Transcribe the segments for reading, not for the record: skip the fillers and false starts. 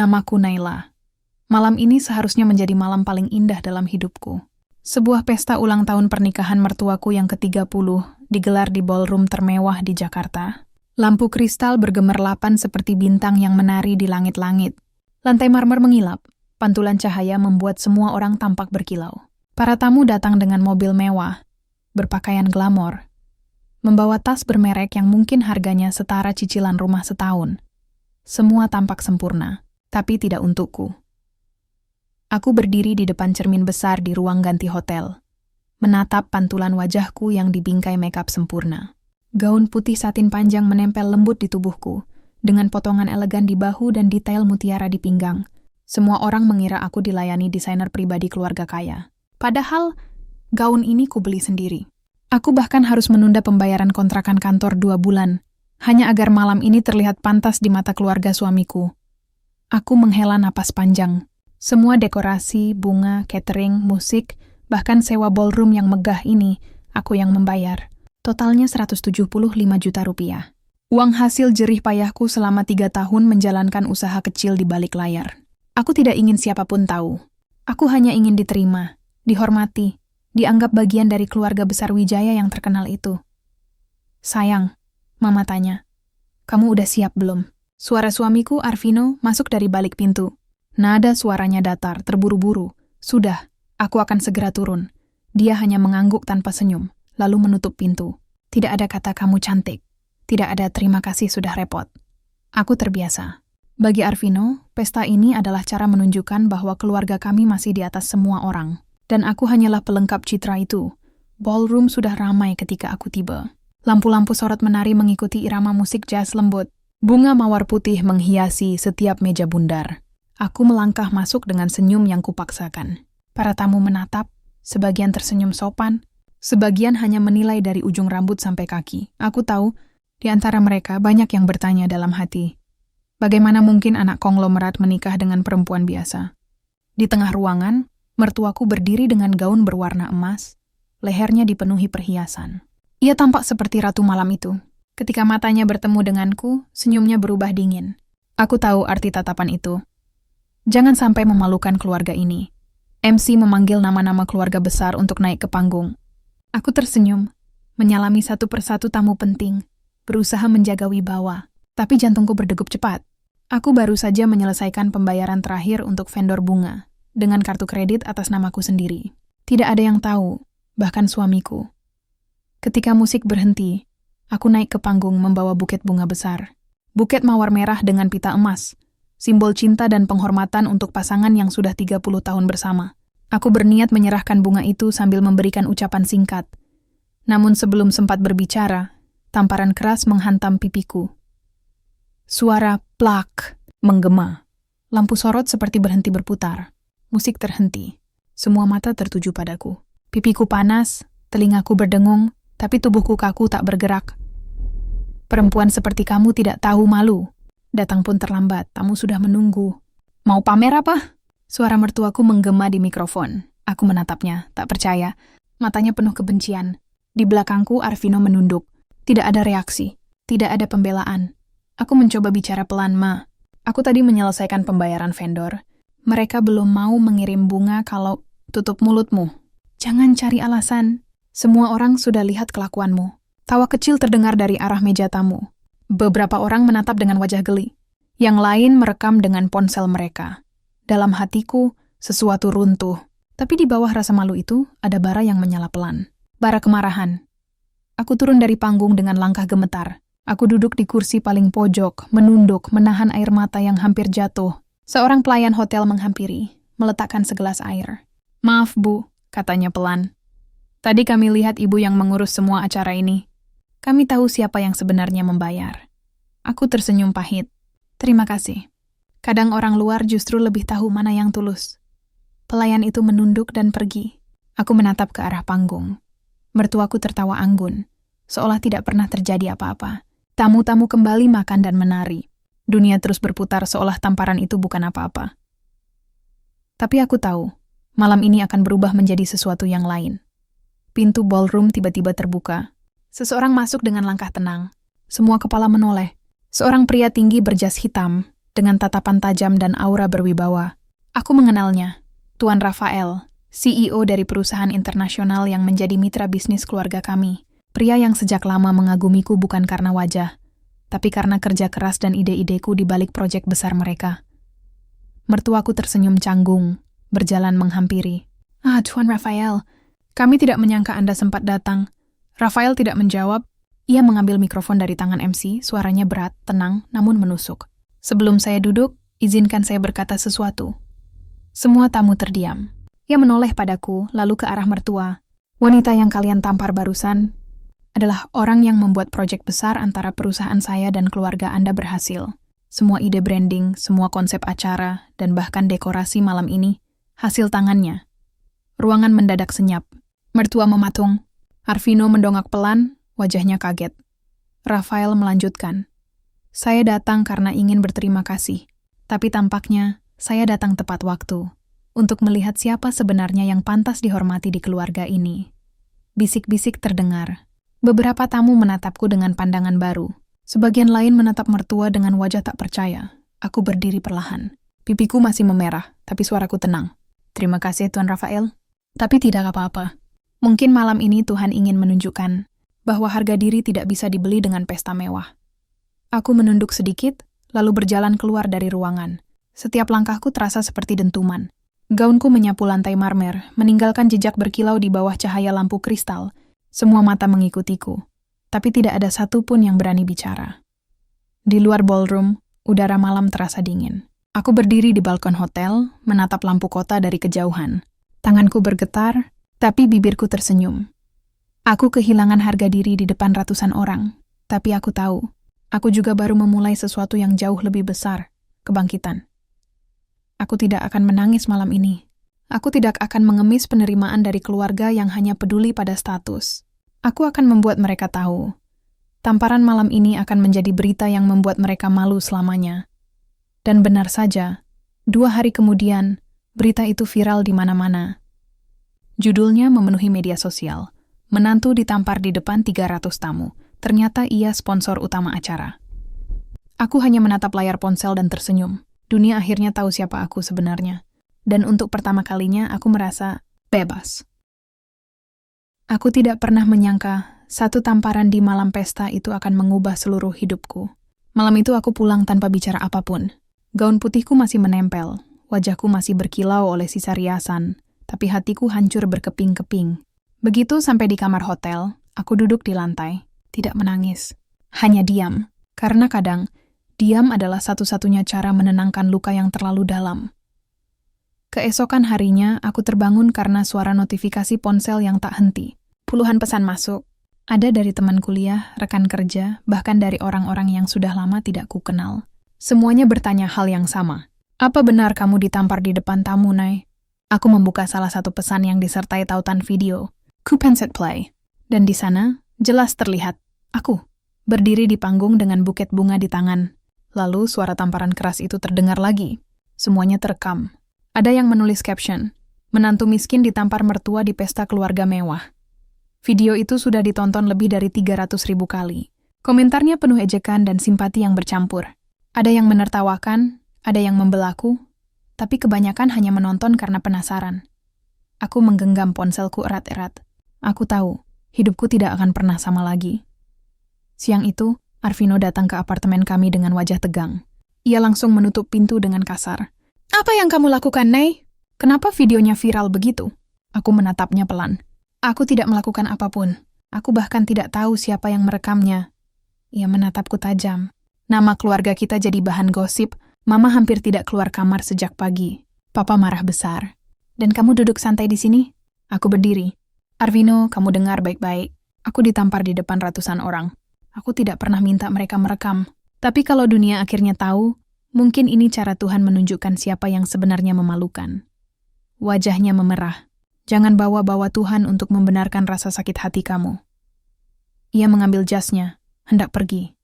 Namaku Naila. Malam ini seharusnya menjadi malam paling indah dalam hidupku. Sebuah pesta ulang tahun pernikahan mertuaku yang ke-30 digelar di ballroom termewah di Jakarta. Lampu kristal bergemerlapan seperti bintang yang menari di langit-langit. Lantai marmer mengilap, pantulan cahaya membuat semua orang tampak berkilau. Para tamu datang dengan mobil mewah, berpakaian glamor, membawa tas bermerek yang mungkin harganya setara cicilan rumah setahun. Semua tampak sempurna, tapi tidak untukku. Aku berdiri di depan cermin besar di ruang ganti hotel, menatap pantulan wajahku yang dibingkai makeup sempurna. Gaun putih satin panjang menempel lembut di tubuhku, dengan potongan elegan di bahu dan detail mutiara di pinggang. Semua orang mengira aku dilayani desainer pribadi keluarga kaya. Padahal, gaun ini kubeli sendiri. Aku bahkan harus menunda pembayaran kontrakan kantor 2 bulan, hanya agar malam ini terlihat pantas di mata keluarga suamiku. Aku menghela napas panjang. Semua dekorasi, bunga, catering, musik, bahkan sewa ballroom yang megah ini, aku yang membayar. Totalnya 175 juta rupiah. Uang hasil jerih payahku selama 3 tahun menjalankan usaha kecil di balik layar. Aku tidak ingin siapapun tahu. Aku hanya ingin diterima, dihormati, dianggap bagian dari keluarga besar Wijaya yang terkenal itu. Sayang, Mama tanya, kamu udah siap belum? Suara suamiku, Arvino, masuk dari balik pintu. Nada suaranya datar, terburu-buru. Sudah, aku akan segera turun. Dia hanya mengangguk tanpa senyum, lalu menutup pintu. Tidak ada kata kamu cantik. Tidak ada terima kasih sudah repot. Aku terbiasa. Bagi Arvino, pesta ini adalah cara menunjukkan bahwa keluarga kami masih di atas semua orang. Dan aku hanyalah pelengkap citra itu. Ballroom sudah ramai ketika aku tiba. Lampu-lampu sorot menari mengikuti irama musik jazz lembut. Bunga mawar putih menghiasi setiap meja bundar. Aku melangkah masuk dengan senyum yang kupaksakan. Para tamu menatap, sebagian tersenyum sopan, sebagian hanya menilai dari ujung rambut sampai kaki. Aku tahu, di antara mereka banyak yang bertanya dalam hati, bagaimana mungkin anak konglomerat menikah dengan perempuan biasa? Di tengah ruangan, mertuaku berdiri dengan gaun berwarna emas, lehernya dipenuhi perhiasan. Ia tampak seperti ratu malam itu. Ketika matanya bertemu denganku, senyumnya berubah dingin. Aku tahu arti tatapan itu. Jangan sampai memalukan keluarga ini. MC memanggil nama-nama keluarga besar untuk naik ke panggung. Aku tersenyum, menyalami satu persatu tamu penting, berusaha menjaga wibawa, tapi jantungku berdegup cepat. Aku baru saja menyelesaikan pembayaran terakhir untuk vendor bunga, dengan kartu kredit atas namaku sendiri. Tidak ada yang tahu, bahkan suamiku. Ketika musik berhenti, aku naik ke panggung membawa buket bunga besar. Buket mawar merah dengan pita emas, simbol cinta dan penghormatan untuk pasangan yang sudah 30 tahun bersama. Aku berniat menyerahkan bunga itu sambil memberikan ucapan singkat. Namun sebelum sempat berbicara, tamparan keras menghantam pipiku. Suara plak menggema. Lampu sorot seperti berhenti berputar. Musik terhenti. Semua mata tertuju padaku. Pipiku panas, telingaku berdengung, tapi tubuhku kaku tak bergerak. Perempuan seperti kamu tidak tahu malu. Datang pun terlambat, tamu sudah menunggu. Mau pamer apa? Suara mertuaku menggema di mikrofon. Aku menatapnya, tak percaya. Matanya penuh kebencian. Di belakangku, Arvino menunduk. Tidak ada reaksi. Tidak ada pembelaan. Aku mencoba bicara pelan, Ma. Aku tadi menyelesaikan pembayaran vendor. Mereka belum mau mengirim bunga kalau tutup mulutmu. Jangan cari alasan. Semua orang sudah lihat kelakuanmu. Tawa kecil terdengar dari arah meja tamu. Beberapa orang menatap dengan wajah geli. Yang lain merekam dengan ponsel mereka. Dalam hatiku, sesuatu runtuh. Tapi di bawah rasa malu itu, ada bara yang menyala pelan. Bara kemarahan. Aku turun dari panggung dengan langkah gemetar. Aku duduk di kursi paling pojok, menunduk, menahan air mata yang hampir jatuh. Seorang pelayan hotel menghampiri, meletakkan segelas air. Maaf, Bu, katanya pelan. Tadi kami lihat ibu yang mengurus semua acara ini. Kami tahu siapa yang sebenarnya membayar. Aku tersenyum pahit. Terima kasih. Kadang orang luar justru lebih tahu mana yang tulus. Pelayan itu menunduk dan pergi. Aku menatap ke arah panggung. Mertuaku tertawa anggun, seolah tidak pernah terjadi apa-apa. Tamu-tamu kembali makan dan menari. Dunia terus berputar seolah tamparan itu bukan apa-apa. Tapi aku tahu, malam ini akan berubah menjadi sesuatu yang lain. Pintu ballroom tiba-tiba terbuka. Seseorang masuk dengan langkah tenang. Semua kepala menoleh. Seorang pria tinggi berjas hitam, dengan tatapan tajam dan aura berwibawa. Aku mengenalnya, Tuan Rafael, CEO dari perusahaan internasional yang menjadi mitra bisnis keluarga kami. Pria yang sejak lama mengagumiku bukan karena wajah, tapi karena kerja keras dan ide-ideku di balik proyek besar mereka. Mertuaku tersenyum canggung, berjalan menghampiri. Tuan Rafael, kami tidak menyangka Anda sempat datang. Rafael tidak menjawab. Ia mengambil mikrofon dari tangan MC, suaranya berat, tenang, namun menusuk. Sebelum saya duduk, izinkan saya berkata sesuatu. Semua tamu terdiam. Ia menoleh padaku, lalu ke arah mertua. Wanita yang kalian tampar barusan adalah orang yang membuat proyek besar antara perusahaan saya dan keluarga Anda berhasil. Semua ide branding, semua konsep acara, dan bahkan dekorasi malam ini, hasil tangannya. Ruangan mendadak senyap. Mertua mematung. Arvino mendongak pelan, wajahnya kaget. Rafael melanjutkan. Saya datang karena ingin berterima kasih, tapi tampaknya saya datang tepat waktu untuk melihat siapa sebenarnya yang pantas dihormati di keluarga ini. Bisik-bisik terdengar. Beberapa tamu menatapku dengan pandangan baru. Sebagian lain menatap mertua dengan wajah tak percaya. Aku berdiri perlahan. Pipiku masih memerah, tapi suaraku tenang. Terima kasih Tuan Rafael. Tapi tidak apa-apa. Mungkin malam ini Tuhan ingin menunjukkan bahwa harga diri tidak bisa dibeli dengan pesta mewah. Aku menunduk sedikit, lalu berjalan keluar dari ruangan. Setiap langkahku terasa seperti dentuman. Gaunku menyapu lantai marmer, meninggalkan jejak berkilau di bawah cahaya lampu kristal. Semua mata mengikutiku, tapi tidak ada satupun yang berani bicara. Di luar ballroom, udara malam terasa dingin. Aku berdiri di balkon hotel, menatap lampu kota dari kejauhan. Tanganku bergetar, tapi bibirku tersenyum. Aku kehilangan harga diri di depan ratusan orang, tapi aku tahu, aku juga baru memulai sesuatu yang jauh lebih besar, kebangkitan. Aku tidak akan menangis malam ini. Aku tidak akan mengemis penerimaan dari keluarga yang hanya peduli pada status. Aku akan membuat mereka tahu. Tamparan malam ini akan menjadi berita yang membuat mereka malu selamanya. Dan benar saja, 2 hari kemudian, berita itu viral di mana-mana. Judulnya memenuhi media sosial. Menantu ditampar di depan 300 tamu. Ternyata ia sponsor utama acara. Aku hanya menatap layar ponsel dan tersenyum. Dunia akhirnya tahu siapa aku sebenarnya. Dan untuk pertama kalinya aku merasa bebas. Aku tidak pernah menyangka satu tamparan di malam pesta itu akan mengubah seluruh hidupku. Malam itu aku pulang tanpa bicara apapun. Gaun putihku masih menempel, wajahku masih berkilau oleh sisa riasan, tapi hatiku hancur berkeping-keping. Begitu sampai di kamar hotel, aku duduk di lantai, tidak menangis, hanya diam. Karena kadang, diam adalah satu-satunya cara menenangkan luka yang terlalu dalam. Keesokan harinya, aku terbangun karena suara notifikasi ponsel yang tak henti. Puluhan pesan masuk. Ada dari teman kuliah, rekan kerja, bahkan dari orang-orang yang sudah lama tidak kukenal. Semuanya bertanya hal yang sama. Apa benar kamu ditampar di depan tamu, Nay? Aku membuka salah satu pesan yang disertai tautan video. Ku pencet play. Dan di sana, jelas terlihat, aku, berdiri di panggung dengan buket bunga di tangan. Lalu suara tamparan keras itu terdengar lagi. Semuanya terekam. Ada yang menulis caption, menantu miskin ditampar mertua di pesta keluarga mewah. Video itu sudah ditonton lebih dari 300.000 kali. Komentarnya penuh ejekan dan simpati yang bercampur. Ada yang menertawakan, ada yang membelaku, tapi kebanyakan hanya menonton karena penasaran. Aku menggenggam ponselku erat-erat. Aku tahu, hidupku tidak akan pernah sama lagi. Siang itu, Arvino datang ke apartemen kami dengan wajah tegang. Ia langsung menutup pintu dengan kasar. Apa yang kamu lakukan, Nay? Kenapa videonya viral begitu? Aku menatapnya pelan. Aku tidak melakukan apapun. Aku bahkan tidak tahu siapa yang merekamnya. Ia menatapku tajam. Nama keluarga kita jadi bahan gosip. Mama hampir tidak keluar kamar sejak pagi. Papa marah besar. Dan kamu duduk santai di sini? Aku berdiri. Arvino, kamu dengar baik-baik. Aku ditampar di depan ratusan orang. Aku tidak pernah minta mereka merekam. Tapi kalau dunia akhirnya tahu, mungkin ini cara Tuhan menunjukkan siapa yang sebenarnya memalukan. Wajahnya memerah. Jangan bawa-bawa Tuhan untuk membenarkan rasa sakit hati kamu. Ia mengambil jasnya, hendak pergi.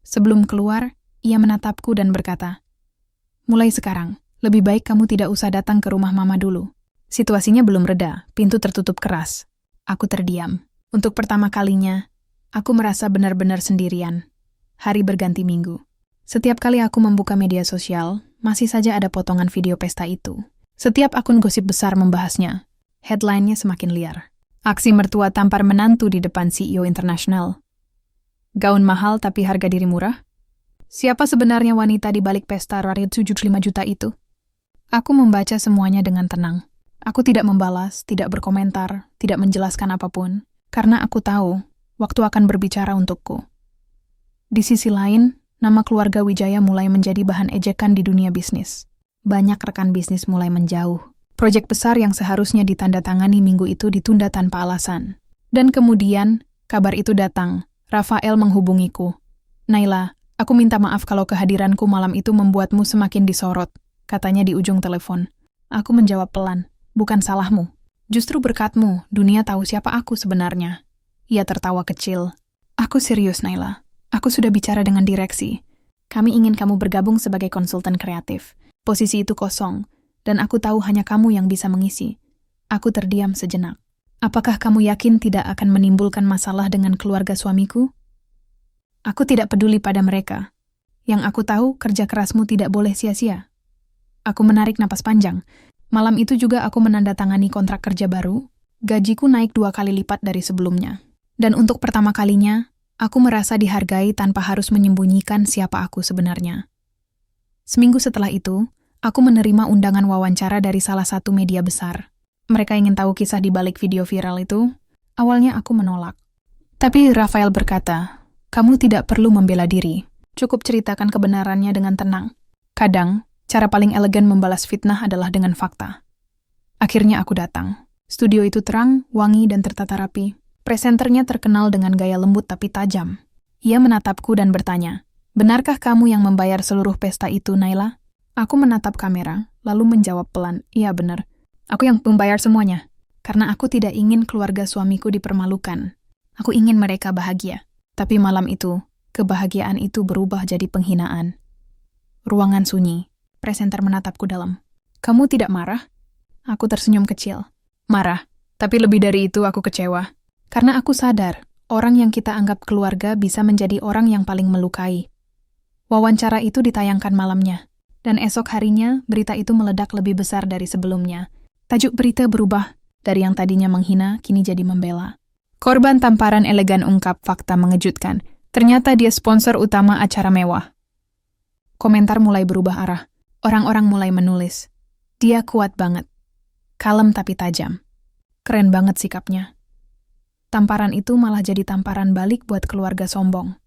Sebelum keluar, ia menatapku dan berkata, mulai sekarang, lebih baik kamu tidak usah datang ke rumah mama dulu. Situasinya belum reda, pintu tertutup keras. Aku terdiam. Untuk pertama kalinya, aku merasa benar-benar sendirian. Hari berganti minggu. Setiap kali aku membuka media sosial, masih saja ada potongan video pesta itu. Setiap akun gosip besar membahasnya. Headline-nya semakin liar. Aksi mertua tampar menantu di depan CEO internasional. Gaun mahal tapi harga diri murah? Siapa sebenarnya wanita di balik pesta rari 75 juta itu? Aku membaca semuanya dengan tenang. Aku tidak membalas, tidak berkomentar, tidak menjelaskan apapun. Karena aku tahu, waktu akan berbicara untukku. Di sisi lain, nama keluarga Wijaya mulai menjadi bahan ejekan di dunia bisnis. Banyak rekan bisnis mulai menjauh. Proyek besar yang seharusnya ditandatangani minggu itu ditunda tanpa alasan. Dan kemudian, kabar itu datang. Rafael menghubungiku. "Naila, aku minta maaf kalau kehadiranku malam itu membuatmu semakin disorot," katanya di ujung telepon. Aku menjawab pelan, "Bukan salahmu. Justru berkatmu, dunia tahu siapa aku sebenarnya." Ia tertawa kecil. "Aku serius, Naila. Aku sudah bicara dengan direksi. Kami ingin kamu bergabung sebagai konsultan kreatif. Posisi itu kosong, dan aku tahu hanya kamu yang bisa mengisi." Aku terdiam sejenak. "Apakah kamu yakin tidak akan menimbulkan masalah dengan keluarga suamiku?" "Aku tidak peduli pada mereka. Yang aku tahu, kerja kerasmu tidak boleh sia-sia." Aku menarik napas panjang. Malam itu juga aku menandatangani kontrak kerja baru. Gajiku naik 2 kali lipat dari sebelumnya. Dan untuk pertama kalinya, aku merasa dihargai tanpa harus menyembunyikan siapa aku sebenarnya. Seminggu setelah itu, aku menerima undangan wawancara dari salah satu media besar. Mereka ingin tahu kisah di balik video viral itu. Awalnya aku menolak. Tapi Rafael berkata, "Kamu tidak perlu membela diri. Cukup ceritakan kebenarannya dengan tenang. Kadang, cara paling elegan membalas fitnah adalah dengan fakta." Akhirnya aku datang. Studio itu terang, wangi, dan tertata rapi. Presenternya terkenal dengan gaya lembut tapi tajam. Ia menatapku dan bertanya, "Benarkah kamu yang membayar seluruh pesta itu, Naila?" Aku menatap kamera, lalu menjawab pelan, "Iya benar. Aku yang membayar semuanya. Karena aku tidak ingin keluarga suamiku dipermalukan. Aku ingin mereka bahagia." Tapi malam itu, kebahagiaan itu berubah jadi penghinaan. Ruangan sunyi. Presenter menatapku dalam. "Kamu tidak marah?" Aku tersenyum kecil. "Marah. Tapi lebih dari itu aku kecewa. Karena aku sadar, orang yang kita anggap keluarga bisa menjadi orang yang paling melukai." Wawancara itu ditayangkan malamnya, dan esok harinya berita itu meledak lebih besar dari sebelumnya. Tajuk berita berubah, dari yang tadinya menghina, kini jadi membela. "Korban tamparan elegan ungkap fakta mengejutkan. Ternyata dia sponsor utama acara mewah." Komentar mulai berubah arah. Orang-orang mulai menulis. "Dia kuat banget. Kalem tapi tajam. Keren banget sikapnya." Tamparan itu malah jadi tamparan balik buat keluarga sombong.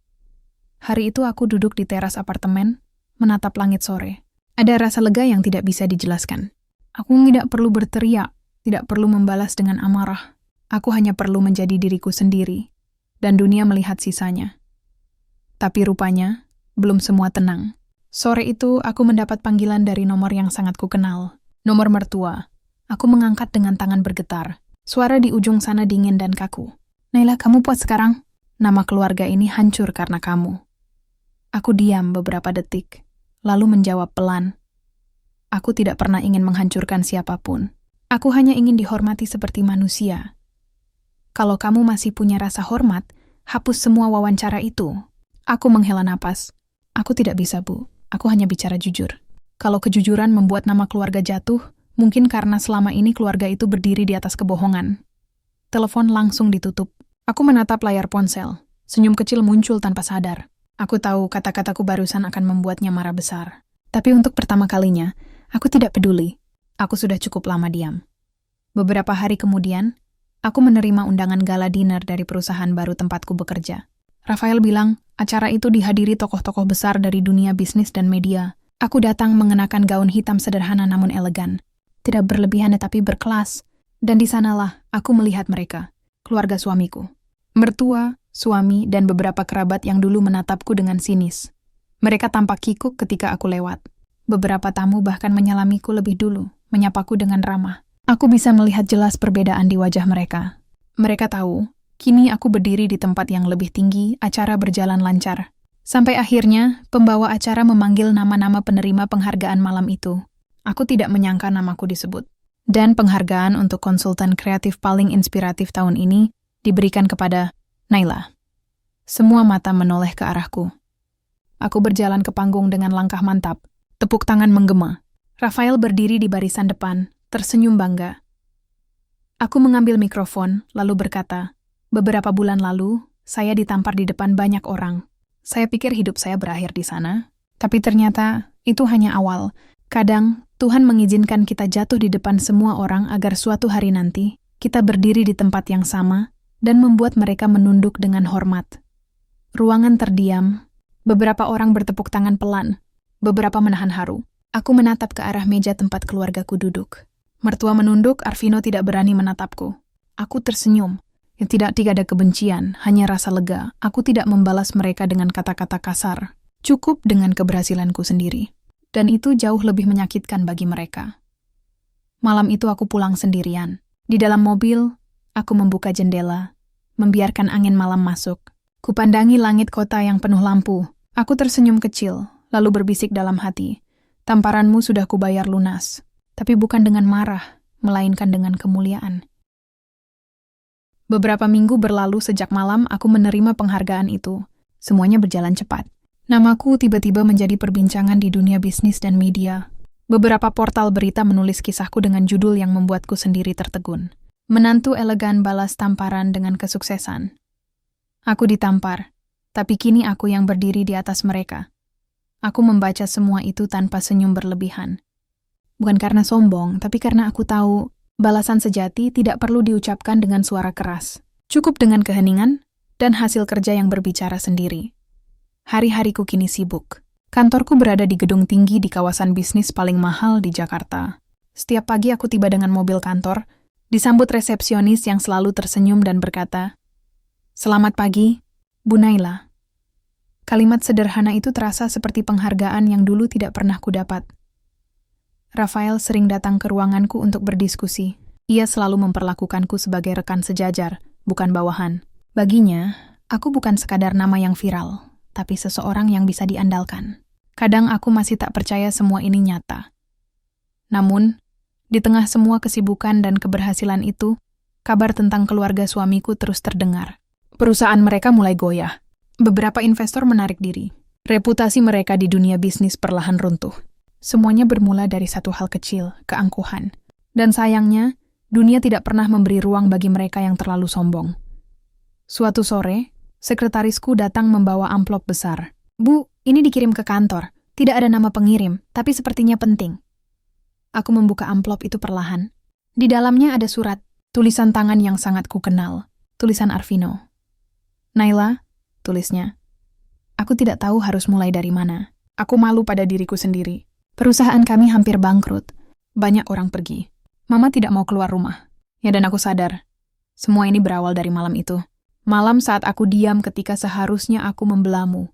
Hari itu aku duduk di teras apartemen, menatap langit sore. Ada rasa lega yang tidak bisa dijelaskan. Aku tidak perlu berteriak, tidak perlu membalas dengan amarah. Aku hanya perlu menjadi diriku sendiri, dan dunia melihat sisanya. Tapi rupanya, belum semua tenang. Sore itu aku mendapat panggilan dari nomor yang sangat kukenal. Nomor mertua. Aku mengangkat dengan tangan bergetar. Suara di ujung sana dingin dan kaku. "Naila, kamu puas sekarang? Nama keluarga ini hancur karena kamu." Aku diam beberapa detik, lalu menjawab pelan. "Aku tidak pernah ingin menghancurkan siapapun. Aku hanya ingin dihormati seperti manusia. Kalau kamu masih punya rasa hormat, hapus semua wawancara itu." Aku menghela napas. "Aku tidak bisa, Bu. Aku hanya bicara jujur. Kalau kejujuran membuat nama keluarga jatuh, mungkin karena selama ini keluarga itu berdiri di atas kebohongan." Telepon langsung ditutup. Aku menatap layar ponsel. Senyum kecil muncul tanpa sadar. Aku tahu kata-kataku barusan akan membuatnya marah besar. Tapi untuk pertama kalinya, aku tidak peduli. Aku sudah cukup lama diam. Beberapa hari kemudian, aku menerima undangan gala dinner dari perusahaan baru tempatku bekerja. Rafael bilang, acara itu dihadiri tokoh-tokoh besar dari dunia bisnis dan media. Aku datang mengenakan gaun hitam sederhana namun elegan. Tidak berlebihan tetapi berkelas. Dan di sanalah aku melihat mereka, keluarga suamiku. Mertua, suami, dan beberapa kerabat yang dulu menatapku dengan sinis. Mereka tampak kikuk ketika aku lewat. Beberapa tamu bahkan menyalamiku lebih dulu, menyapaku dengan ramah. Aku bisa melihat jelas perbedaan di wajah mereka. Mereka tahu, kini aku berdiri di tempat yang lebih tinggi, acara berjalan lancar. Sampai akhirnya, pembawa acara memanggil nama-nama penerima penghargaan malam itu. Aku tidak menyangka namaku disebut. Dan penghargaan untuk konsultan kreatif paling inspiratif tahun ini diberikan kepada Naila. Semua mata menoleh ke arahku. Aku berjalan ke panggung dengan langkah mantap. Tepuk tangan menggema. Rafael berdiri di barisan depan, tersenyum bangga. Aku mengambil mikrofon, lalu berkata, "Beberapa bulan lalu, saya ditampar di depan banyak orang. Saya pikir hidup saya berakhir di sana, tapi ternyata itu hanya awal. Kadang, Tuhan mengizinkan kita jatuh di depan semua orang agar suatu hari nanti, kita berdiri di tempat yang sama, dan membuat mereka menunduk dengan hormat." Ruangan terdiam. Beberapa orang bertepuk tangan pelan. Beberapa menahan haru. Aku menatap ke arah meja tempat keluargaku duduk. Mertua menunduk, Arvino tidak berani menatapku. Aku tersenyum. Tidak ada kebencian, hanya rasa lega. Aku tidak membalas mereka dengan kata-kata kasar. Cukup dengan keberhasilanku sendiri. Dan itu jauh lebih menyakitkan bagi mereka. Malam itu aku pulang sendirian. Di dalam mobil, aku membuka jendela, membiarkan angin malam masuk. Kupandangi langit kota yang penuh lampu. Aku tersenyum kecil, lalu berbisik dalam hati. Tamparanmu sudah kubayar lunas. Tapi bukan dengan marah, melainkan dengan kemuliaan. Beberapa minggu berlalu sejak malam aku menerima penghargaan itu. Semuanya berjalan cepat. Namaku tiba-tiba menjadi perbincangan di dunia bisnis dan media. Beberapa portal berita menulis kisahku dengan judul yang membuatku sendiri tertegun. Menantu elegan balas tamparan dengan kesuksesan. Aku ditampar, tapi kini aku yang berdiri di atas mereka. Aku membaca semua itu tanpa senyum berlebihan. Bukan karena sombong, tapi karena aku tahu balasan sejati tidak perlu diucapkan dengan suara keras. Cukup dengan keheningan dan hasil kerja yang berbicara sendiri. Hari-hariku kini sibuk. Kantorku berada di gedung tinggi di kawasan bisnis paling mahal di Jakarta. Setiap pagi aku tiba dengan mobil kantor, disambut resepsionis yang selalu tersenyum dan berkata, "Selamat pagi, Bu Naila." Kalimat sederhana itu terasa seperti penghargaan yang dulu tidak pernah kudapat. Rafael sering datang ke ruanganku untuk berdiskusi. Ia selalu memperlakukanku sebagai rekan sejajar, bukan bawahan. Baginya, aku bukan sekadar nama yang viral, tapi seseorang yang bisa diandalkan. Kadang aku masih tak percaya semua ini nyata. Namun, di tengah semua kesibukan dan keberhasilan itu, kabar tentang keluarga suamiku terus terdengar. Perusahaan mereka mulai goyah. Beberapa investor menarik diri. Reputasi mereka di dunia bisnis perlahan runtuh. Semuanya bermula dari satu hal kecil, keangkuhan. Dan sayangnya, dunia tidak pernah memberi ruang bagi mereka yang terlalu sombong. Suatu sore, sekretarisku datang membawa amplop besar. "Bu, ini dikirim ke kantor. Tidak ada nama pengirim, tapi sepertinya penting." Aku membuka amplop itu perlahan. Di dalamnya ada surat, tulisan tangan yang sangat kukenal. Tulisan Arvino. "Naila," tulisnya. Aku tidak tahu harus mulai dari mana. Aku malu pada diriku sendiri. Perusahaan kami hampir bangkrut. Banyak orang pergi. Mama tidak mau keluar rumah. Ya, dan aku sadar. Semua ini berawal dari malam itu. Malam saat aku diam ketika seharusnya aku membelamu.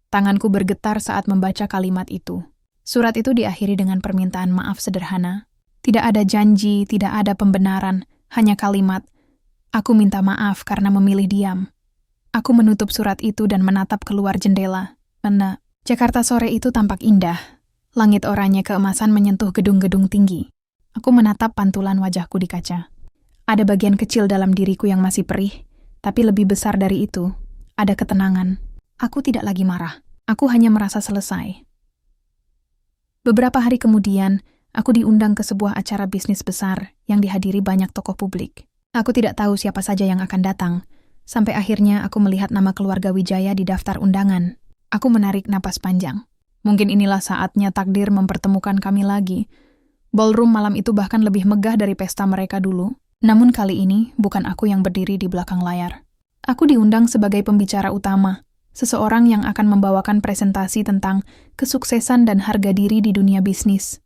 Tanganku bergetar saat membaca kalimat itu. Surat itu diakhiri dengan permintaan maaf sederhana. Tidak ada janji, tidak ada pembenaran, hanya kalimat, "Aku minta maaf karena memilih diam." Aku menutup surat itu dan menatap keluar jendela. Jakarta sore itu tampak indah. Langit oranye keemasan menyentuh gedung-gedung tinggi. Aku menatap pantulan wajahku di kaca. Ada bagian kecil dalam diriku yang masih perih, tapi lebih besar dari itu, ada ketenangan. Aku tidak lagi marah. Aku hanya merasa selesai. Beberapa hari kemudian, aku diundang ke sebuah acara bisnis besar yang dihadiri banyak tokoh publik. Aku tidak tahu siapa saja yang akan datang. Sampai akhirnya aku melihat nama keluarga Wijaya di daftar undangan. Aku menarik napas panjang. Mungkin inilah saatnya takdir mempertemukan kami lagi. Ballroom malam itu bahkan lebih megah dari pesta mereka dulu. Namun kali ini bukan aku yang berdiri di belakang layar. Aku diundang sebagai pembicara utama, seseorang yang akan membawakan presentasi tentang kesuksesan dan harga diri di dunia bisnis.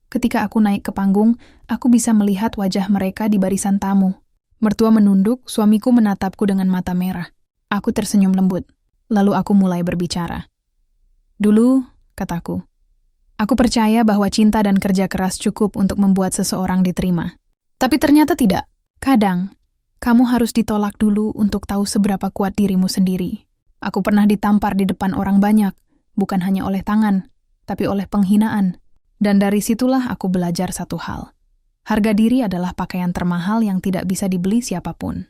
Ketika aku naik ke panggung, aku bisa melihat wajah mereka di barisan tamu. Mertua menunduk, suamiku menatapku dengan mata merah. Aku tersenyum lembut. Lalu aku mulai berbicara. "Dulu," kataku, "aku percaya bahwa cinta dan kerja keras cukup untuk membuat seseorang diterima. Tapi ternyata tidak. Kadang, kamu harus ditolak dulu untuk tahu seberapa kuat dirimu sendiri. Aku pernah ditampar di depan orang banyak, bukan hanya oleh tangan, tapi oleh penghinaan. Dan dari situlah aku belajar satu hal. Harga diri adalah pakaian termahal yang tidak bisa dibeli siapapun."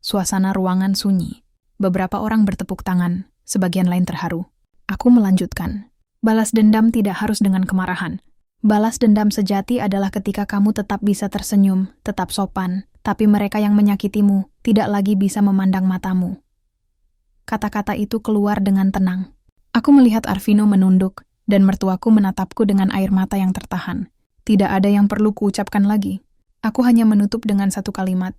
Suasana ruangan sunyi. Beberapa orang bertepuk tangan, sebagian lain terharu. Aku melanjutkan. Balas dendam tidak harus dengan kemarahan. Balas dendam sejati adalah ketika kamu tetap bisa tersenyum, tetap sopan, tapi mereka yang menyakitimu tidak lagi bisa memandang matamu. Kata-kata itu keluar dengan tenang. Aku melihat Arvino menunduk, dan mertuaku menatapku dengan air mata yang tertahan. Tidak ada yang perlu kuucapkan lagi. Aku hanya menutup dengan satu kalimat.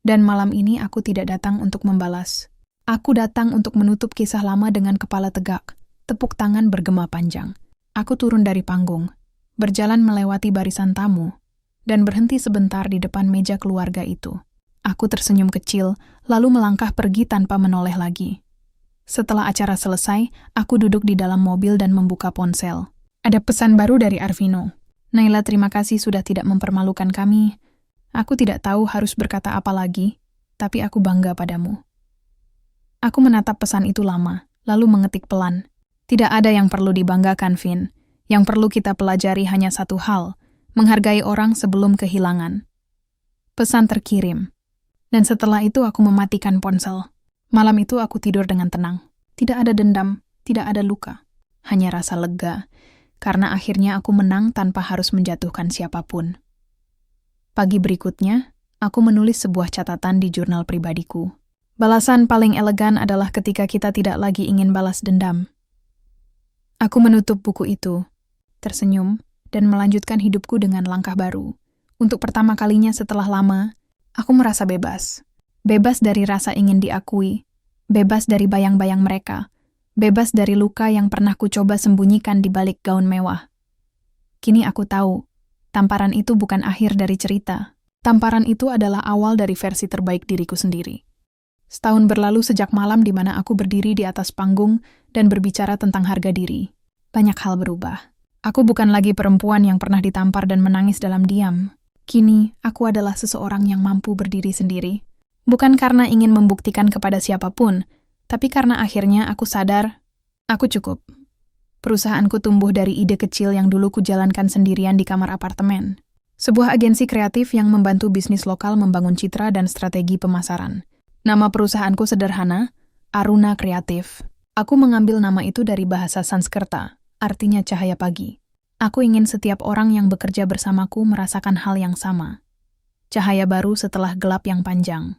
Dan malam ini aku tidak datang untuk membalas. Aku datang untuk menutup kisah lama dengan kepala tegak. Tepuk tangan bergema panjang. Aku turun dari panggung, berjalan melewati barisan tamu, dan berhenti sebentar di depan meja keluarga itu. Aku tersenyum kecil, lalu melangkah pergi tanpa menoleh lagi. Setelah acara selesai, aku duduk di dalam mobil dan membuka ponsel. Ada pesan baru dari Arvino. Naila, terima kasih sudah tidak mempermalukan kami. Aku tidak tahu harus berkata apa lagi, tapi aku bangga padamu. Aku menatap pesan itu lama, lalu mengetik pelan. Tidak ada yang perlu dibanggakan, Vin. Yang perlu kita pelajari hanya satu hal, menghargai orang sebelum kehilangan. Pesan terkirim. Dan setelah itu aku mematikan ponsel. Malam itu aku tidur dengan tenang. Tidak ada dendam, tidak ada luka. Hanya rasa lega, karena akhirnya aku menang tanpa harus menjatuhkan siapapun. Pagi berikutnya, aku menulis sebuah catatan di jurnal pribadiku. Balasan paling elegan adalah ketika kita tidak lagi ingin balas dendam. Aku menutup buku itu, tersenyum, dan melanjutkan hidupku dengan langkah baru. Untuk pertama kalinya setelah lama, aku merasa bebas. Bebas dari rasa ingin diakui, bebas dari bayang-bayang mereka, bebas dari luka yang pernah ku coba sembunyikan di balik gaun mewah. Kini aku tahu, tamparan itu bukan akhir dari cerita. Tamparan itu adalah awal dari versi terbaik diriku sendiri. Setahun berlalu sejak malam di mana aku berdiri di atas panggung dan berbicara tentang harga diri. Banyak hal berubah. Aku bukan lagi perempuan yang pernah ditampar dan menangis dalam diam. Kini, aku adalah seseorang yang mampu berdiri sendiri. Bukan karena ingin membuktikan kepada siapapun, tapi karena akhirnya aku sadar, aku cukup. Perusahaanku tumbuh dari ide kecil yang dulu kujalankan sendirian di kamar apartemen. Sebuah agensi kreatif yang membantu bisnis lokal membangun citra dan strategi pemasaran. Nama perusahaanku sederhana, Aruna Kreatif. Aku mengambil nama itu dari bahasa Sanskerta, artinya cahaya pagi. Aku ingin setiap orang yang bekerja bersamaku merasakan hal yang sama. Cahaya baru setelah gelap yang panjang.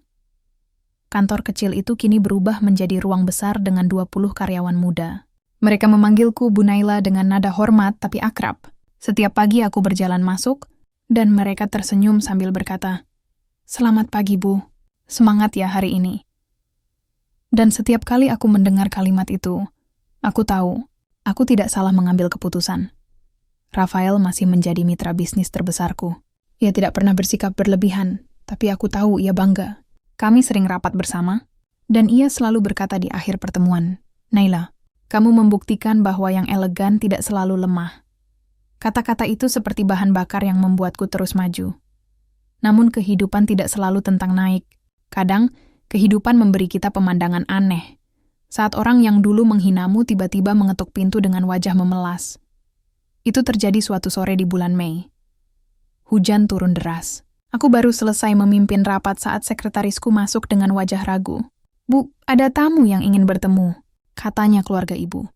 Kantor kecil itu kini berubah menjadi ruang besar dengan 20 karyawan muda. Mereka memanggilku Bu Naila dengan nada hormat tapi akrab. Setiap pagi aku berjalan masuk, dan mereka tersenyum sambil berkata, "Selamat pagi, Bu. Semangat ya hari ini." Dan setiap kali aku mendengar kalimat itu, aku tahu, aku tidak salah mengambil keputusan. Rafael masih menjadi mitra bisnis terbesarku. Ia tidak pernah bersikap berlebihan, tapi aku tahu ia bangga. Kami sering rapat bersama, dan ia selalu berkata di akhir pertemuan, "Naila, kamu membuktikan bahwa yang elegan tidak selalu lemah." Kata-kata itu seperti bahan bakar yang membuatku terus maju. Namun kehidupan tidak selalu tentang naik. Kadang, kehidupan memberi kita pemandangan aneh. Saat orang yang dulu menghinamu tiba-tiba mengetuk pintu dengan wajah memelas. Itu terjadi suatu sore di bulan Mei. Hujan turun deras. Aku baru selesai memimpin rapat saat sekretarisku masuk dengan wajah ragu. "Bu, ada tamu yang ingin bertemu," katanya keluarga ibu.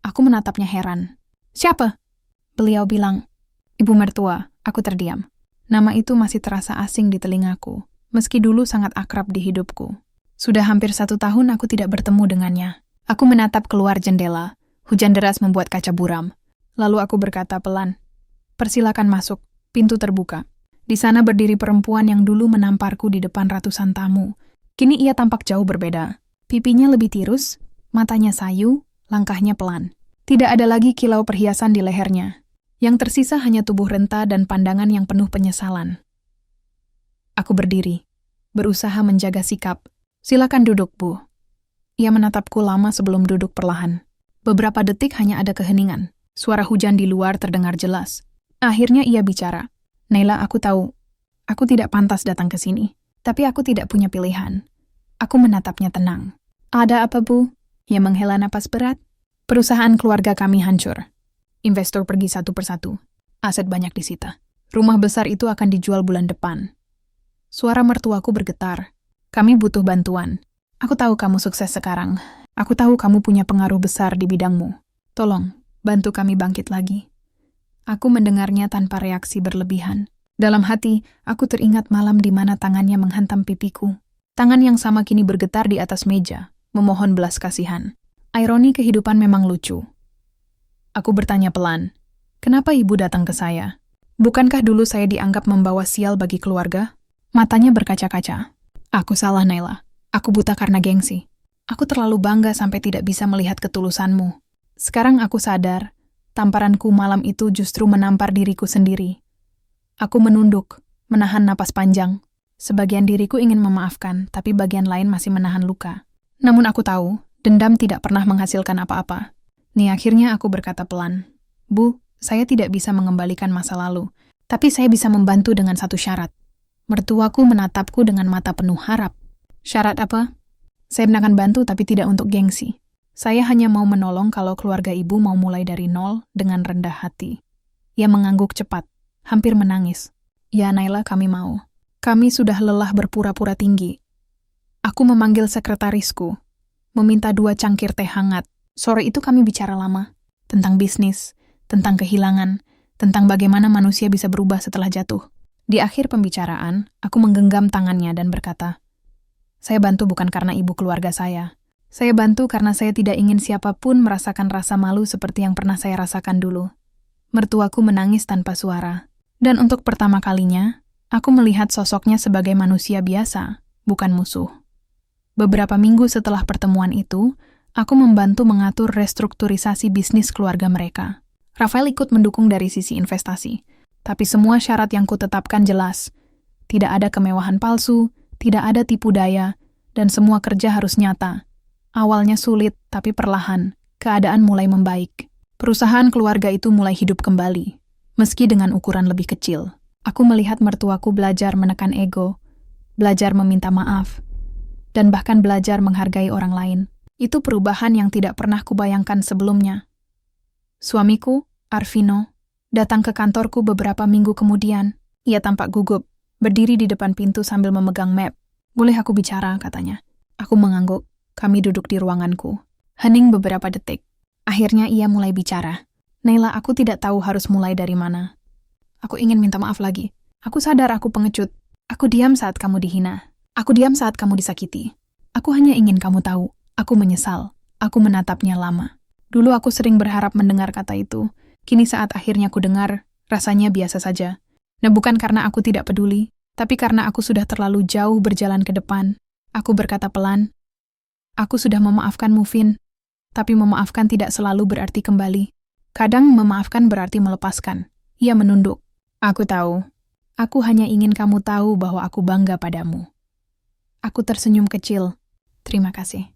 Aku menatapnya heran. "Siapa?" Beliau bilang. "Ibu mertua." Aku terdiam. Nama itu masih terasa asing di telingaku. Meski dulu sangat akrab di hidupku. Sudah hampir 1 tahun aku tidak bertemu dengannya. Aku menatap keluar jendela. Hujan deras membuat kaca buram. Lalu aku berkata pelan, "Persilakan masuk." Pintu terbuka. Di sana berdiri perempuan yang dulu menamparku di depan ratusan tamu. Kini ia tampak jauh berbeda. Pipinya lebih tirus, matanya sayu, langkahnya pelan. Tidak ada lagi kilau perhiasan di lehernya. Yang tersisa hanya tubuh renta dan pandangan yang penuh penyesalan. Aku berdiri, berusaha menjaga sikap. "Silakan duduk, Bu." Ia menatapku lama sebelum duduk perlahan. Beberapa detik hanya ada keheningan. Suara hujan di luar terdengar jelas. Akhirnya ia bicara. "Naila, aku tahu. Aku tidak pantas datang ke sini. Tapi aku tidak punya pilihan." Aku menatapnya tenang. "Ada apa, Bu?" Ia menghela napas berat. "Perusahaan keluarga kami hancur. Investor pergi satu persatu. Aset banyak disita. Rumah besar itu akan dijual bulan depan." Suara mertuaku bergetar. "Kami butuh bantuan. Aku tahu kamu sukses sekarang, Aku tahu kamu punya pengaruh besar di bidangmu. Tolong, bantu kami bangkit lagi. Aku mendengarnya tanpa reaksi berlebihan. Dalam hati, aku teringat malam di mana tangannya menghantam pipiku. Tangan yang sama kini bergetar di atas meja, memohon belas kasihan. Ironi kehidupan memang lucu. Aku bertanya pelan, kenapa ibu datang ke saya? Bukankah dulu saya dianggap membawa sial bagi keluarga? Matanya berkaca-kaca. Aku salah, Naila. Aku buta karena gengsi. Aku terlalu bangga sampai tidak bisa melihat ketulusanmu. Sekarang aku sadar, tamparanku malam itu justru menampar diriku sendiri. Aku menunduk, menahan napas panjang. Sebagian diriku ingin memaafkan, tapi bagian lain masih menahan luka. Namun aku tahu, dendam tidak pernah menghasilkan apa-apa. Nih akhirnya aku berkata pelan, Bu, saya tidak bisa mengembalikan masa lalu, tapi saya bisa membantu dengan satu syarat. Mertuaku menatapku dengan mata penuh harap. Syarat apa? Saya akan bantu tapi tidak untuk gengsi. Saya hanya mau menolong kalau keluarga ibu mau mulai dari nol dengan rendah hati. Ia mengangguk cepat, hampir menangis. Ya Naila, kami mau. Kami sudah lelah berpura-pura tinggi. Aku memanggil sekretarisku, meminta 2 cangkir teh hangat. Sore itu kami bicara lama, tentang bisnis, tentang kehilangan, tentang bagaimana manusia bisa berubah setelah jatuh. Di akhir pembicaraan, aku menggenggam tangannya dan berkata, saya bantu bukan karena ibu keluarga saya. Saya bantu karena saya tidak ingin siapapun merasakan rasa malu seperti yang pernah saya rasakan dulu. Mertuaku menangis tanpa suara. Dan untuk pertama kalinya, aku melihat sosoknya sebagai manusia biasa, bukan musuh. Beberapa minggu setelah pertemuan itu, aku membantu mengatur restrukturisasi bisnis keluarga mereka. Rafael ikut mendukung dari sisi investasi. Tapi semua syarat yang kutetapkan jelas. Tidak ada kemewahan palsu, tidak ada tipu daya, dan semua kerja harus nyata. Awalnya sulit, tapi perlahan, keadaan mulai membaik. Perusahaan keluarga itu mulai hidup kembali, meski dengan ukuran lebih kecil. Aku melihat mertuaku belajar menekan ego, belajar meminta maaf, dan bahkan belajar menghargai orang lain. Itu perubahan yang tidak pernah kubayangkan sebelumnya. Suamiku, Arvino, datang ke kantorku beberapa minggu kemudian. Ia tampak gugup, berdiri di depan pintu sambil memegang map. Boleh aku bicara, katanya. Aku mengangguk. Kami duduk di ruanganku. Hening beberapa detik. Akhirnya ia mulai bicara. Naila, aku tidak tahu harus mulai dari mana. Aku ingin minta maaf lagi. Aku sadar aku pengecut. Aku diam saat kamu dihina. Aku diam saat kamu disakiti. Aku hanya ingin kamu tahu. Aku menyesal. Aku menatapnya lama. Dulu aku sering berharap mendengar kata itu. Kini saat akhirnya ku dengar, rasanya biasa saja. Nah, bukan karena aku tidak peduli, tapi karena aku sudah terlalu jauh berjalan ke depan. Aku berkata pelan, aku sudah memaafkanmu, Vin. Tapi memaafkan tidak selalu berarti kembali. Kadang memaafkan berarti melepaskan. Ia menunduk. Aku tahu. Aku hanya ingin kamu tahu bahwa aku bangga padamu. Aku tersenyum kecil. Terima kasih.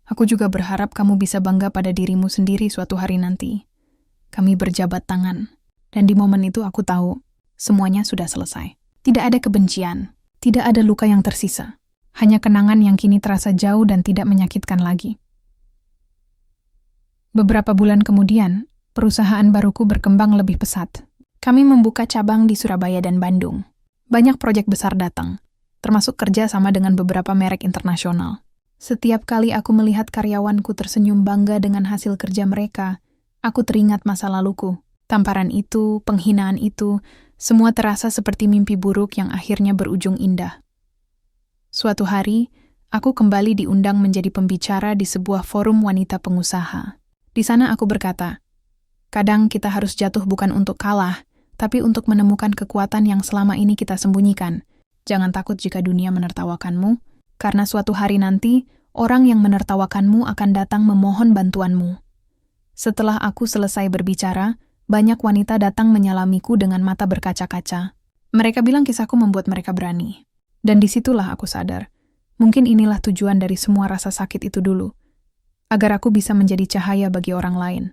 Aku juga berharap kamu bisa bangga pada dirimu sendiri suatu hari nanti. Kami berjabat tangan, dan di momen itu aku tahu, semuanya sudah selesai. Tidak ada kebencian, tidak ada luka yang tersisa, hanya kenangan yang kini terasa jauh dan tidak menyakitkan lagi. Beberapa bulan kemudian, perusahaan baruku berkembang lebih pesat. Kami membuka cabang di Surabaya dan Bandung. Banyak proyek besar datang, termasuk kerja sama dengan beberapa merek internasional. Setiap kali aku melihat karyawanku tersenyum bangga dengan hasil kerja mereka, aku teringat masa laluku. Tamparan itu, penghinaan itu, semua terasa seperti mimpi buruk yang akhirnya berujung indah. Suatu hari, aku kembali diundang menjadi pembicara di sebuah forum wanita pengusaha. Di sana aku berkata, kadang kita harus jatuh bukan untuk kalah, tapi untuk menemukan kekuatan yang selama ini kita sembunyikan. Jangan takut jika dunia menertawakanmu, karena suatu hari nanti, orang yang menertawakanmu akan datang memohon bantuanmu. Setelah aku selesai berbicara, banyak wanita datang menyalamiku dengan mata berkaca-kaca. Mereka bilang kisahku membuat mereka berani. Dan disitulah aku sadar, mungkin inilah tujuan dari semua rasa sakit itu dulu, agar aku bisa menjadi cahaya bagi orang lain.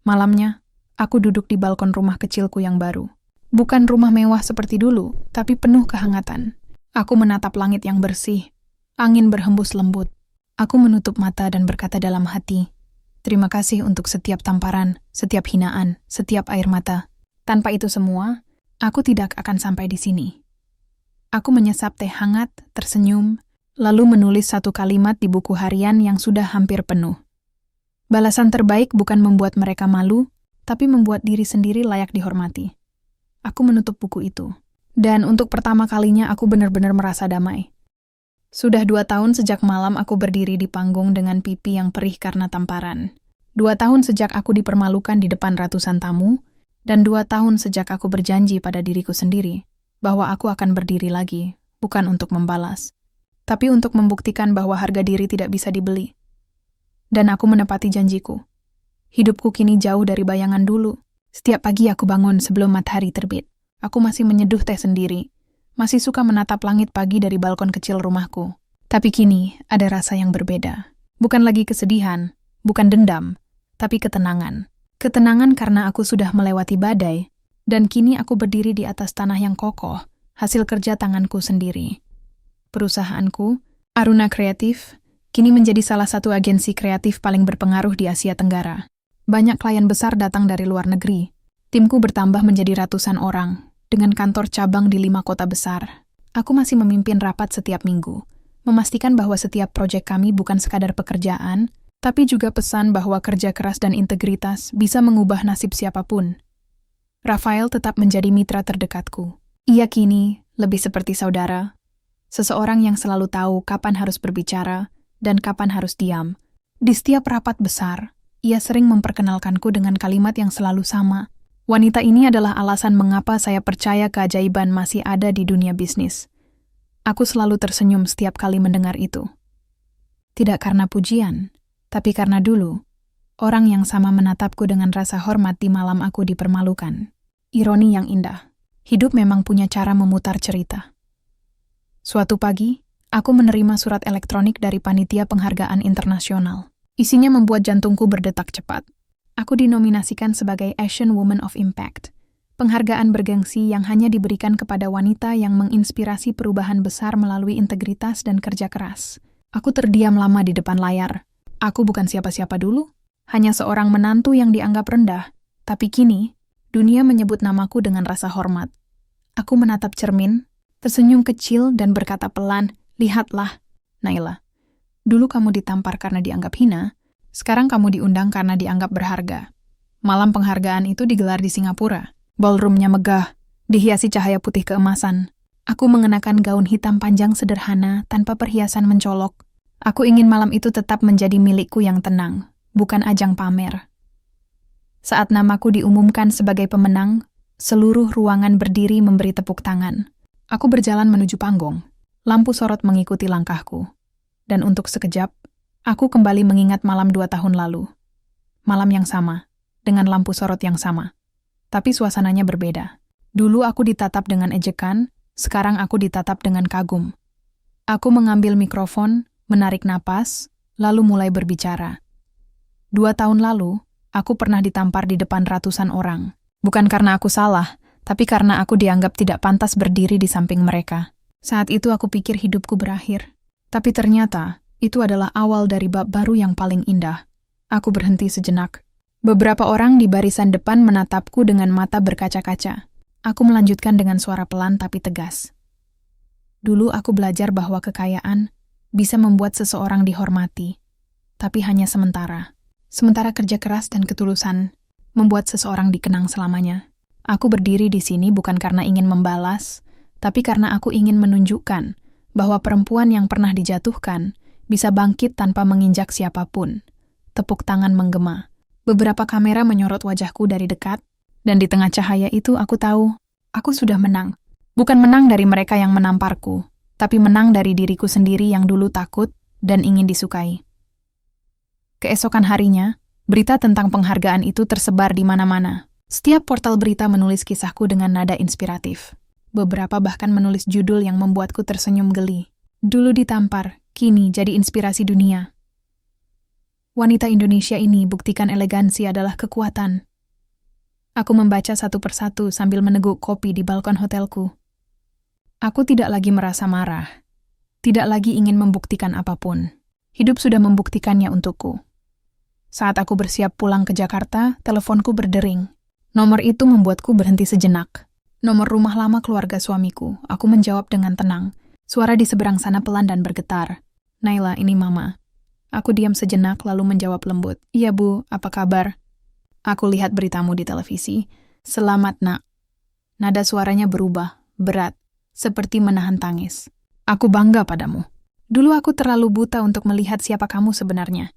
Malamnya, aku duduk di balkon rumah kecilku yang baru. Bukan rumah mewah seperti dulu, tapi penuh kehangatan. Aku menatap langit yang bersih, angin berhembus lembut. Aku menutup mata dan berkata dalam hati, terima kasih untuk setiap tamparan, setiap hinaan, setiap air mata. Tanpa itu semua, aku tidak akan sampai di sini. Aku menyesap teh hangat, tersenyum, lalu menulis satu kalimat di buku harian yang sudah hampir penuh. Balasan terbaik bukan membuat mereka malu, tapi membuat diri sendiri layak dihormati. Aku menutup buku itu. Dan untuk pertama kalinya aku benar-benar merasa damai. Sudah 2 tahun sejak malam aku berdiri di panggung dengan pipi yang perih karena tamparan. 2 tahun sejak aku dipermalukan di depan ratusan tamu, dan 2 tahun sejak aku berjanji pada diriku sendiri bahwa aku akan berdiri lagi, bukan untuk membalas, tapi untuk membuktikan bahwa harga diri tidak bisa dibeli. Dan aku menepati janjiku. Hidupku kini jauh dari bayangan dulu. Setiap pagi aku bangun sebelum matahari terbit. Aku masih menyeduh teh sendiri. Masih suka menatap langit pagi dari balkon kecil rumahku. Tapi kini ada rasa yang berbeda. Bukan lagi kesedihan, bukan dendam, tapi ketenangan. Ketenangan karena aku sudah melewati badai, dan kini aku berdiri di atas tanah yang kokoh, hasil kerja tanganku sendiri. Perusahaanku, Aruna Kreatif, kini menjadi salah satu agensi kreatif paling berpengaruh di Asia Tenggara. Banyak klien besar datang dari luar negeri. Timku bertambah menjadi ratusan orang, dengan kantor cabang di 5 kota besar. Aku masih memimpin rapat setiap minggu, memastikan bahwa setiap proyek kami bukan sekadar pekerjaan, tapi juga pesan bahwa kerja keras dan integritas bisa mengubah nasib siapapun. Rafael tetap menjadi mitra terdekatku. Ia kini lebih seperti saudara, seseorang yang selalu tahu kapan harus berbicara dan kapan harus diam. Di setiap rapat besar, ia sering memperkenalkanku dengan kalimat yang selalu sama. Wanita ini adalah alasan mengapa saya percaya keajaiban masih ada di dunia bisnis. Aku selalu tersenyum setiap kali mendengar itu. Tidak karena pujian, tapi karena dulu, orang yang sama menatapku dengan rasa hormat di malam aku dipermalukan. Ironi yang indah. Hidup memang punya cara memutar cerita. Suatu pagi, aku menerima surat elektronik dari panitia penghargaan internasional. Isinya membuat jantungku berdetak cepat. Aku dinominasikan sebagai Asian Woman of Impact, penghargaan bergengsi yang hanya diberikan kepada wanita yang menginspirasi perubahan besar melalui integritas dan kerja keras. Aku terdiam lama di depan layar. Aku bukan siapa-siapa dulu, hanya seorang menantu yang dianggap rendah. Tapi kini, dunia menyebut namaku dengan rasa hormat. Aku menatap cermin, tersenyum kecil dan berkata pelan, "Lihatlah, Naila. Dulu kamu ditampar karena dianggap hina, sekarang kamu diundang karena dianggap berharga." Malam penghargaan itu digelar di Singapura. Ballroomnya megah, dihiasi cahaya putih keemasan. Aku mengenakan gaun hitam panjang sederhana tanpa perhiasan mencolok. Aku ingin malam itu tetap menjadi milikku yang tenang, bukan ajang pamer. Saat namaku diumumkan sebagai pemenang, seluruh ruangan berdiri memberi tepuk tangan. Aku berjalan menuju panggung. Lampu sorot mengikuti langkahku. Dan untuk sekejap, aku kembali mengingat malam 2 tahun lalu. Malam yang sama, dengan lampu sorot yang sama. Tapi suasananya berbeda. Dulu aku ditatap dengan ejekan, sekarang aku ditatap dengan kagum. Aku mengambil mikrofon, menarik napas, lalu mulai berbicara. 2 tahun lalu, aku pernah ditampar di depan ratusan orang. Bukan karena aku salah, tapi karena aku dianggap tidak pantas berdiri di samping mereka. Saat itu aku pikir hidupku berakhir. Tapi ternyata, itu adalah awal dari bab baru yang paling indah. Aku berhenti sejenak. Beberapa orang di barisan depan menatapku dengan mata berkaca-kaca. Aku melanjutkan dengan suara pelan tapi tegas. Dulu aku belajar bahwa kekayaan bisa membuat seseorang dihormati, tapi hanya sementara. Sementara kerja keras dan ketulusan membuat seseorang dikenang selamanya. Aku berdiri di sini bukan karena ingin membalas, tapi karena aku ingin menunjukkan bahwa perempuan yang pernah dijatuhkan bisa bangkit tanpa menginjak siapapun. Tepuk tangan menggema. Beberapa kamera menyorot wajahku dari dekat, dan di tengah cahaya itu aku tahu, aku sudah menang. Bukan menang dari mereka yang menamparku, tapi menang dari diriku sendiri yang dulu takut dan ingin disukai. Keesokan harinya, berita tentang penghargaan itu tersebar di mana-mana. Setiap portal berita menulis kisahku dengan nada inspiratif. Beberapa bahkan menulis judul yang membuatku tersenyum geli. Dulu ditampar, kini jadi inspirasi dunia. Wanita Indonesia ini buktikan elegansi adalah kekuatan. Aku membaca satu persatu sambil meneguk kopi di balkon hotelku. Aku tidak lagi merasa marah. Tidak lagi ingin membuktikan apapun. Hidup sudah membuktikannya untukku. Saat aku bersiap pulang ke Jakarta, teleponku berdering. Nomor itu membuatku berhenti sejenak. Nomor rumah lama keluarga suamiku. Aku menjawab dengan tenang. Suara di seberang sana pelan dan bergetar. Naila, ini Mama. Aku diam sejenak lalu menjawab lembut. Iya Bu, apa kabar? Aku lihat beritamu di televisi. Selamat nak. Nada suaranya berubah, berat, seperti menahan tangis. Aku bangga padamu. Dulu aku terlalu buta untuk melihat siapa kamu sebenarnya.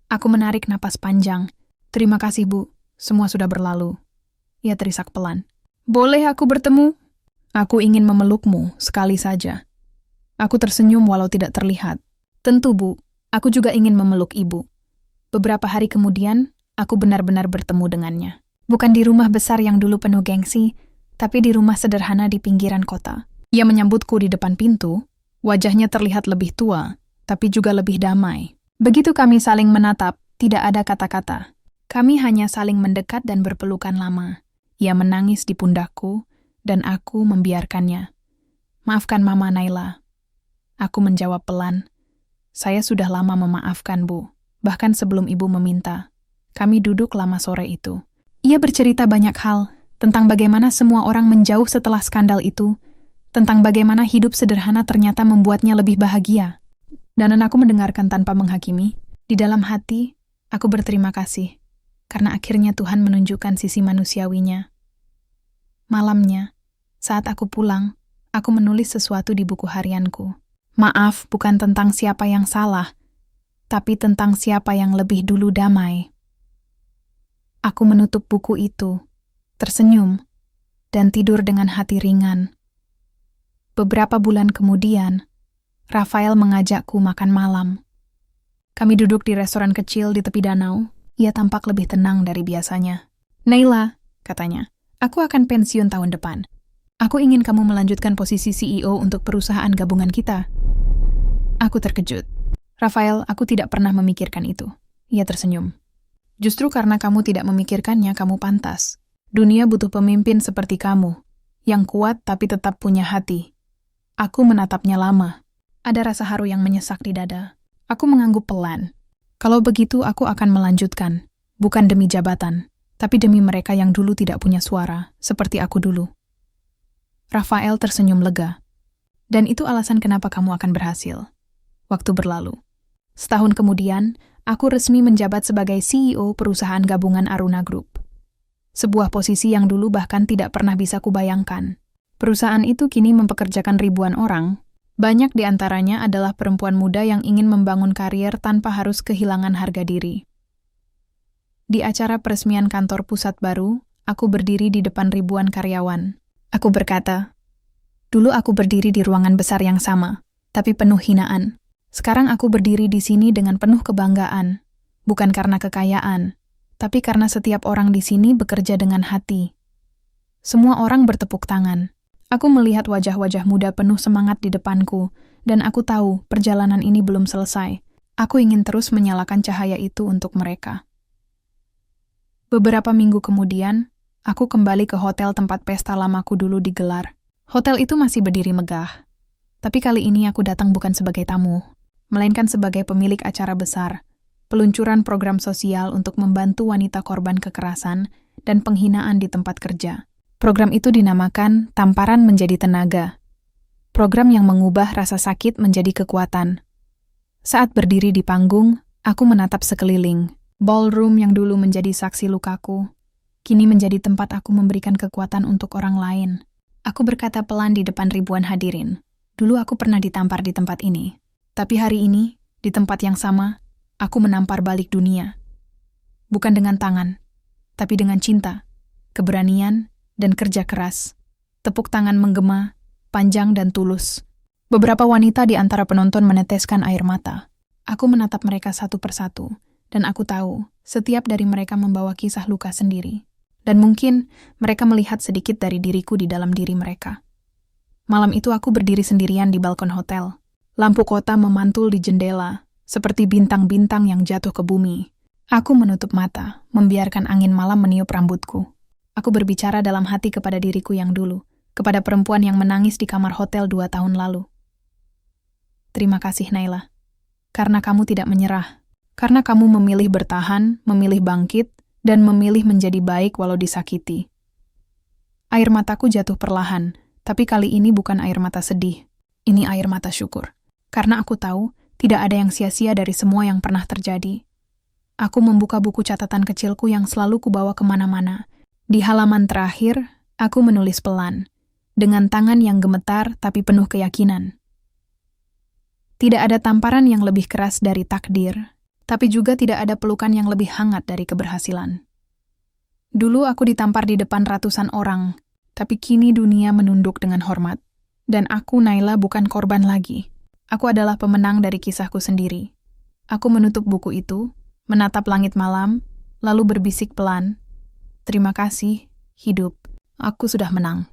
Aku menarik napas panjang. Terima kasih Bu, semua sudah berlalu. Ia terisak pelan. Boleh aku bertemu? Aku ingin memelukmu sekali saja. Aku tersenyum walau tidak terlihat. Tentu Bu, aku juga ingin memeluk Ibu. Beberapa hari kemudian, aku benar-benar bertemu dengannya. Bukan di rumah besar yang dulu penuh gengsi, tapi di rumah sederhana di pinggiran kota. Ia menyambutku di depan pintu, wajahnya terlihat lebih tua, tapi juga lebih damai. Begitu kami saling menatap, tidak ada kata-kata. Kami hanya saling mendekat dan berpelukan lama. Ia menangis di pundakku, dan aku membiarkannya. Maafkan Mama Naila. Aku menjawab pelan. Saya sudah lama memaafkan Bu, bahkan sebelum Ibu meminta. Kami duduk lama sore itu. Ia bercerita banyak hal, tentang bagaimana semua orang menjauh setelah skandal itu, tentang bagaimana hidup sederhana ternyata membuatnya lebih bahagia. Dan aku mendengarkan tanpa menghakimi. Di dalam hati, aku berterima kasih, karena akhirnya Tuhan menunjukkan sisi manusiawinya. Malamnya, saat aku pulang, aku menulis sesuatu di buku harianku. Maaf bukan tentang siapa yang salah, tapi tentang siapa yang lebih dulu damai. Aku menutup buku itu, tersenyum, dan tidur dengan hati ringan. Beberapa bulan kemudian, Rafael mengajakku makan malam. Kami duduk di restoran kecil di tepi danau. Ia tampak lebih tenang dari biasanya. Naila, katanya, aku akan pensiun tahun depan. Aku ingin kamu melanjutkan posisi CEO untuk perusahaan gabungan kita. Aku terkejut. Rafael, aku tidak pernah memikirkan itu. Ia tersenyum. Justru karena kamu tidak memikirkannya, kamu pantas. Dunia butuh pemimpin seperti kamu, yang kuat tapi tetap punya hati. Aku menatapnya lama. Ada rasa haru yang menyesak di dada. Aku mengangguk pelan. Kalau begitu aku akan melanjutkan, bukan demi jabatan, tapi demi mereka yang dulu tidak punya suara, seperti aku dulu. Rafael tersenyum lega. Dan itu alasan kenapa kamu akan berhasil. Waktu berlalu. Setahun kemudian, aku resmi menjabat sebagai CEO perusahaan gabungan Aruna Group. Sebuah posisi yang dulu bahkan tidak pernah bisa kubayangkan. Perusahaan itu kini mempekerjakan ribuan orang. Banyak di antaranya adalah perempuan muda yang ingin membangun karier tanpa harus kehilangan harga diri. Di acara peresmian kantor pusat baru, aku berdiri di depan ribuan karyawan. Aku berkata, dulu aku berdiri di ruangan besar yang sama, tapi penuh hinaan. Sekarang aku berdiri di sini dengan penuh kebanggaan, bukan karena kekayaan, tapi karena setiap orang di sini bekerja dengan hati. Semua orang bertepuk tangan. Aku melihat wajah-wajah muda penuh semangat di depanku, dan aku tahu perjalanan ini belum selesai. Aku ingin terus menyalakan cahaya itu untuk mereka. Beberapa minggu kemudian, aku kembali ke hotel tempat pesta lamaku dulu digelar. Hotel itu masih berdiri megah. Tapi kali ini aku datang bukan sebagai tamu, melainkan sebagai pemilik acara besar, peluncuran program sosial untuk membantu wanita korban kekerasan dan penghinaan di tempat kerja. Program itu dinamakan Tamparan Menjadi Tenaga. Program yang mengubah rasa sakit menjadi kekuatan. Saat berdiri di panggung, aku menatap sekeliling. Ballroom yang dulu menjadi saksi lukaku, kini menjadi tempat aku memberikan kekuatan untuk orang lain. Aku berkata pelan di depan ribuan hadirin. Dulu aku pernah ditampar di tempat ini. Tapi hari ini, di tempat yang sama, aku menampar balik dunia. Bukan dengan tangan, tapi dengan cinta, keberanian, dan kerja keras. Tepuk tangan menggema, panjang dan tulus. Beberapa wanita di antara penonton meneteskan air mata. Aku menatap mereka satu persatu, dan aku tahu setiap dari mereka membawa kisah luka sendiri. Dan mungkin mereka melihat sedikit dari diriku di dalam diri mereka. Malam itu aku berdiri sendirian di balkon hotel. Lampu kota memantul di jendela, seperti bintang-bintang yang jatuh ke bumi. Aku menutup mata, membiarkan angin malam meniup rambutku. Aku berbicara dalam hati kepada diriku yang dulu, kepada perempuan yang menangis di kamar hotel 2 tahun lalu. Terima kasih, Naila. Karena kamu tidak menyerah. Karena kamu memilih bertahan, memilih bangkit, dan memilih menjadi baik walau disakiti. Air mataku jatuh perlahan, tapi kali ini bukan air mata sedih. Ini air mata syukur. Karena aku tahu, tidak ada yang sia-sia dari semua yang pernah terjadi. Aku membuka buku catatan kecilku yang selalu kubawa kemana-mana. Di halaman terakhir, aku menulis pelan, dengan tangan yang gemetar tapi penuh keyakinan. Tidak ada tamparan yang lebih keras dari takdir, tapi juga tidak ada pelukan yang lebih hangat dari keberhasilan. Dulu aku ditampar di depan ratusan orang, tapi kini dunia menunduk dengan hormat. Dan aku, Naila, bukan korban lagi. Aku adalah pemenang dari kisahku sendiri. Aku menutup buku itu, menatap langit malam, lalu berbisik pelan, "Terima kasih, hidup. Aku sudah menang."